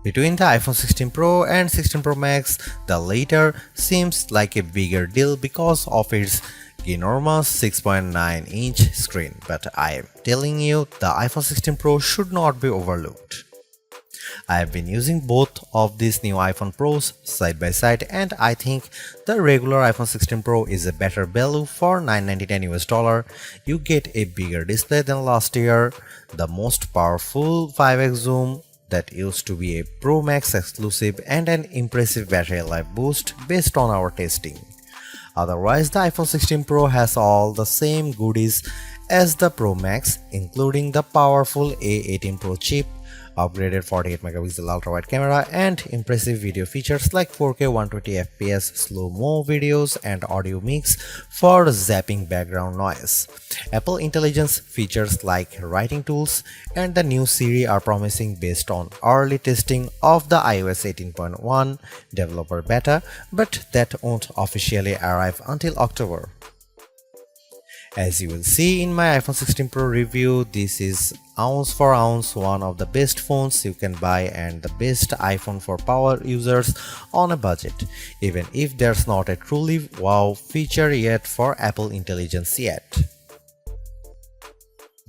Between the iPhone 16 Pro and 16 Pro Max, the latter seems like a bigger deal because of its enormous 6.9-inch screen, but I am telling you, the iPhone 16 Pro should not be overlooked. I have been using both of these new iPhone Pros side by side, and I think the regular iPhone 16 Pro is a better value for $999. You get a bigger display than last year, the most powerful 5x zoom that used to be a Pro Max exclusive, and an impressive battery life boost based on our testing. Otherwise, the iPhone 16 Pro has all the same goodies as the Pro Max, including the powerful A18 Pro chip, upgraded 48 megapixel ultra-wide camera, and impressive video features like 4K 120fps slow-mo videos and audio mix for zapping background noise. Apple Intelligence features like writing tools and the new Siri are promising based on early testing of the iOS 18.1 developer beta, but that won't officially arrive until October. As you will see in my iPhone 16 Pro review, this is ounce for ounce one of the best phones you can buy and the best iPhone for power users on a budget, even if there's not a truly wow feature yet for Apple Intelligence yet.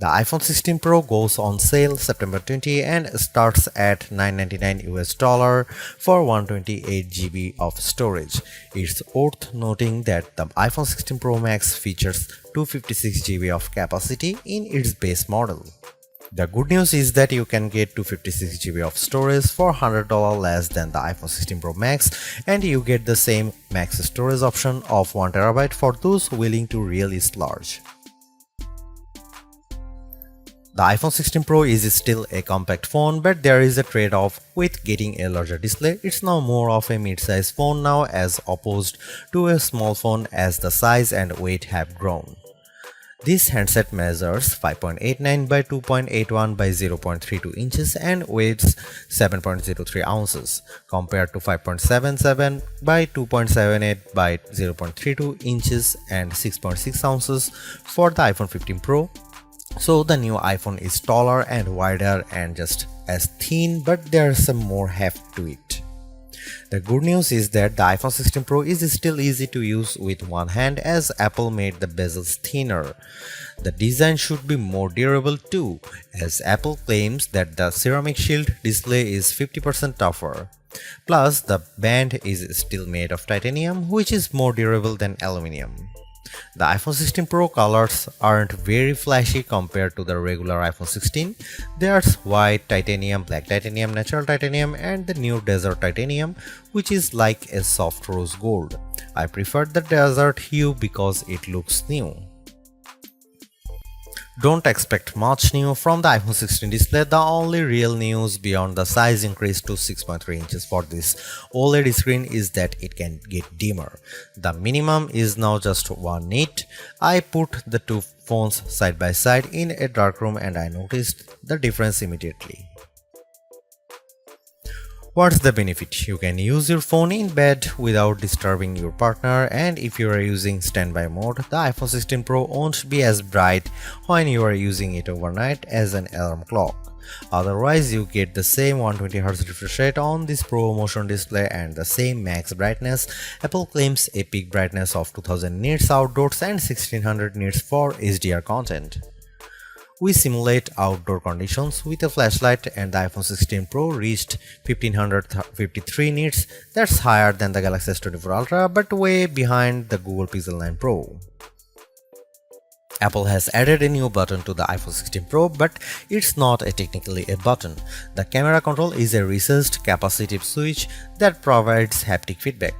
The iPhone 16 Pro goes on sale September 20 and starts at $999 for 128GB of storage. It's worth noting that the iPhone 16 Pro Max features 256GB of capacity in its base model. The good news is that you can get 256GB of storage for $100 less than the iPhone 16 Pro Max, and you get the same max storage option of 1TB for those willing to really splurge. The iPhone 16 Pro is still a compact phone, but there is a trade-off with getting a larger display. It's now more of a mid-size phone now as opposed to a small phone as the size and weight have grown. This handset measures 5.89 by 2.81 by 0.32 inches and weighs 7.03 ounces compared to 5.77 by 2.78 by 0.32 inches and 6.6 ounces for the iPhone 15 Pro. So the new iPhone is taller and wider and just as thin, but there's some more heft to it. The good news is that the iPhone 16 Pro is still easy to use with one hand as Apple made the bezels thinner. The design should be more durable too, as Apple claims that the ceramic shield display is 50% tougher. Plus, the band is still made of titanium, which is more durable than aluminum. The iPhone 16 Pro colors aren't very flashy compared to the regular iPhone 16. There's white titanium, black titanium, natural titanium, and the new desert titanium, which is like a soft rose gold. I prefer the desert hue because it looks new. Don't expect much new from the iPhone 16 display. The only real news beyond the size increase to 6.3 inches for this OLED screen is that it can get dimmer. The minimum is now just 1 nit. I put the two phones side by side in a dark room and I noticed the difference immediately. What's the benefit? You can use your phone in bed without disturbing your partner, and if you are using standby mode, the iPhone 16 Pro won't be as bright when you are using it overnight as an alarm clock. Otherwise, you get the same 120Hz refresh rate on this Pro Motion display and the same max brightness. Apple claims a peak brightness of 2000 nits outdoors and 1600 nits for HDR content. We simulate outdoor conditions with a flashlight and the iPhone 16 Pro reached 1553 nits. That's higher than the Galaxy S24 Ultra but way behind the Google Pixel 9 Pro. Apple has added a new button to the iPhone 16 Pro, but it's not technically a button. The camera control is a recessed capacitive switch that provides haptic feedback.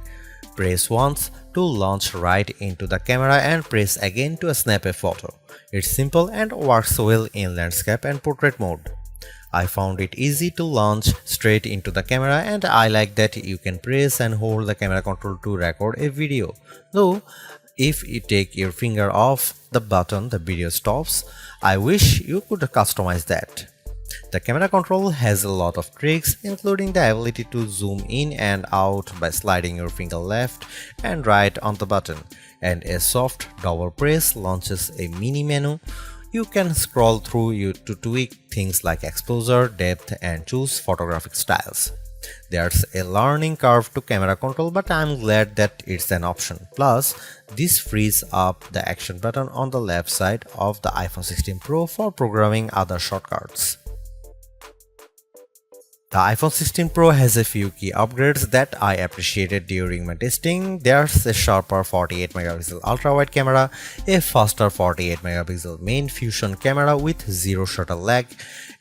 Press once to launch right into the camera and press again to snap a photo. It's simple and works well in landscape and portrait mode. I found it easy to launch straight into the camera and I like that you can press and hold the camera control to record a video. Though, if you take your finger off the button, the video stops. I wish you could customize that. The camera control has a lot of tricks, including the ability to zoom in and out by sliding your finger left and right on the button, and a soft double press launches a mini menu. You can scroll through to tweak things like exposure, depth, and choose photographic styles. There's a learning curve to camera control, but I'm glad that it's an option. Plus, this frees up the action button on the left side of the iPhone 16 Pro for programming other shortcuts. The iPhone 16 Pro has a few key upgrades that I appreciated during my testing. There's a sharper 48 megapixel ultra-wide camera, a faster 48 megapixel main fusion camera with zero shutter lag,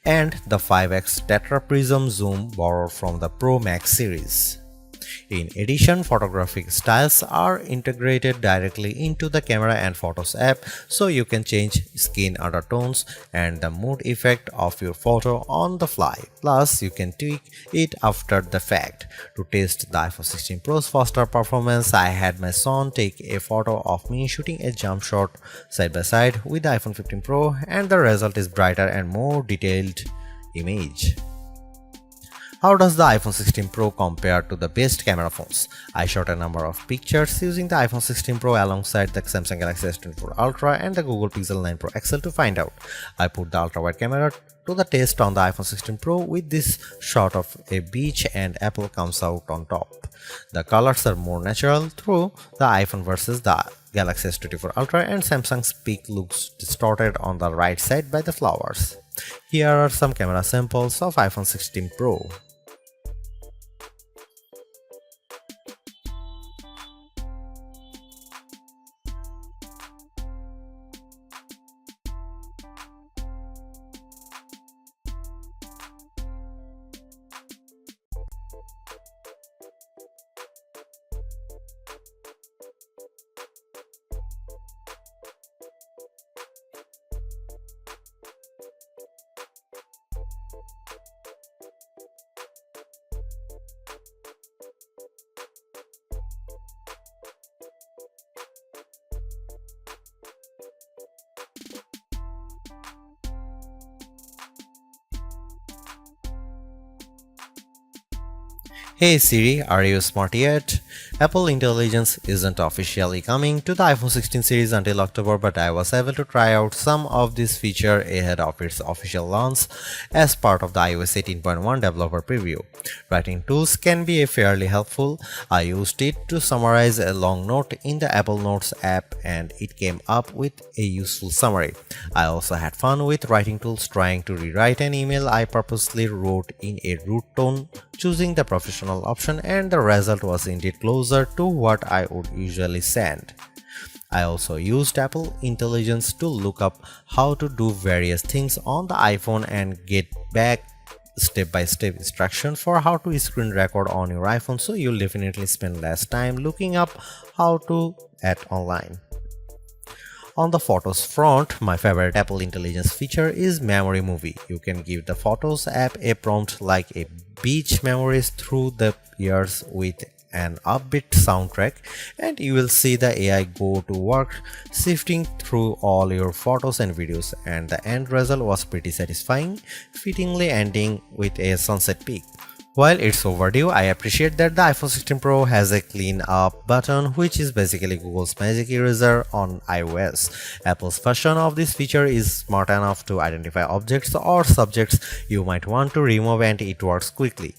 and the 5x tetra prism zoom borrowed from the Pro Max series. In addition, photographic styles are integrated directly into the Camera and Photos app, so you can change skin undertones and the mood effect of your photo on the fly. Plus, you can tweak it after the fact. To test the iPhone 16 Pro's faster performance, I had my son take a photo of me shooting a jump shot side by side with the iPhone 15 Pro, and the result is brighter and more detailed image. How does the iPhone 16 Pro compare to the best camera phones? I shot a number of pictures using the iPhone 16 Pro alongside the Samsung Galaxy S24 Ultra and the Google Pixel 9 Pro XL to find out. I put the ultra-wide camera to the test on the iPhone 16 Pro with this shot of a beach and Apple comes out on top. The colors are more natural through the iPhone versus the Galaxy S24 Ultra, and Samsung's peak looks distorted on the right side by the flowers. Here are some camera samples of iPhone 16 Pro. Hey Siri, are you smart yet? Apple Intelligence isn't officially coming to the iPhone 16 series until October, but I was able to try out some of this feature ahead of its official launch as part of the iOS 18.1 developer preview. Writing tools can be fairly helpful. I used it to summarize a long note in the Apple Notes app and it came up with a useful summary. I also had fun with writing tools trying to rewrite an email I purposely wrote in a rude tone, choosing the professional option, and the result was indeed closer to what I would usually send. I also used Apple Intelligence to look up how to do various things on the iPhone and get back step-by-step instruction for how to screen record on your iPhone, so you'll definitely spend less time looking up how to at online. On the Photos front, my favorite Apple Intelligence feature is Memory Movie. You can give the Photos app a prompt like a beach memories through the years with an upbeat soundtrack, and you will see the AI go to work sifting through all your photos and videos, and the end result was pretty satisfying, fittingly ending with a sunset peak. While it's overdue, I appreciate that the iPhone 16 Pro has a clean up button, which is basically Google's magic eraser on iOS. Apple's version of this feature is smart enough to identify objects or subjects you might want to remove, and it works quickly.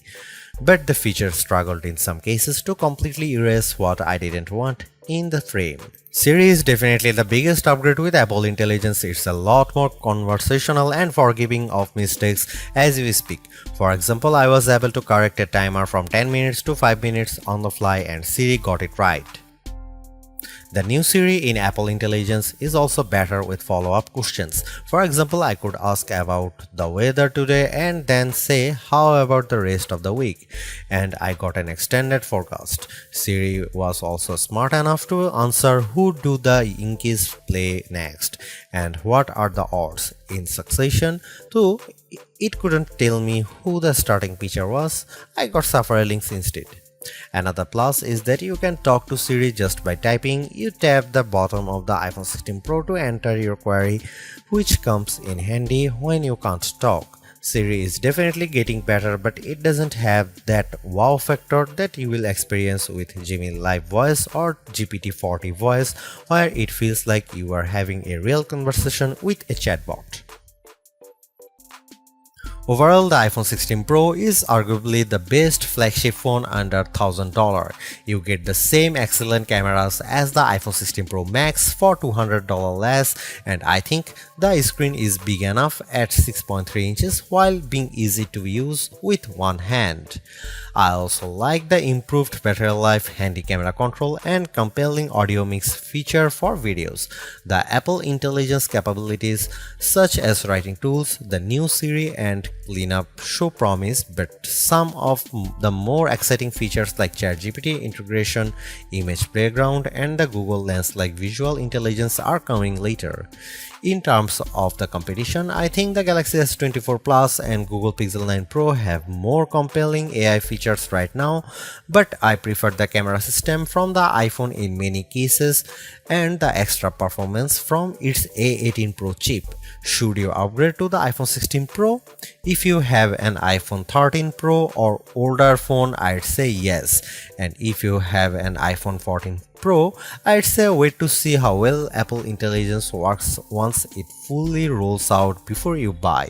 But the feature struggled in some cases to completely erase what I didn't want in the frame. Siri is definitely the biggest upgrade with Apple Intelligence. It's a lot more conversational and forgiving of mistakes as we speak. For example, I was able to correct a timer from 10 minutes to 5 minutes on the fly, and Siri got it right. The new Siri in Apple Intelligence is also better with follow-up questions. For example, I could ask about the weather today and then say, how about the rest of the week? And I got an extended forecast. Siri was also smart enough to answer who do the Yankees play next and what are the odds in succession, though it couldn't tell me who the starting pitcher was. I got several links instead. Another plus is that you can talk to Siri just by typing. You tap the bottom of the iPhone 16 Pro to enter your query, which comes in handy when you can't talk. Siri is definitely getting better, but it doesn't have that wow factor that you will experience with Gemini Live Voice or GPT-40 Voice, where it feels like you are having a real conversation with a chatbot. Overall, the iPhone 16 Pro is arguably the best flagship phone under $1,000. You get the same excellent cameras as the iPhone 16 Pro Max for $200 less, and I think the screen is big enough at 6.3 inches while being easy to use with one hand. I also like the improved battery life, handy camera control, and compelling audio mix feature for videos. The Apple Intelligence capabilities such as writing tools, the new Siri, and cleanup show promise, but some of the more exciting features like ChatGPT integration, image background, and the Google Lens like visual intelligence are coming later. In terms of the competition, I think the Galaxy S24 Plus and Google Pixel 9 Pro have more compelling AI features right now, but I prefer the camera system from the iPhone in many cases and the extra performance from its A18 Pro chip. Should you upgrade to the iPhone 16 Pro? If you have an iPhone 13 Pro or older phone, I'd say yes. And if you have an iPhone 14 Pro, I'd say wait to see how well Apple Intelligence works once it fully rolls out before you buy.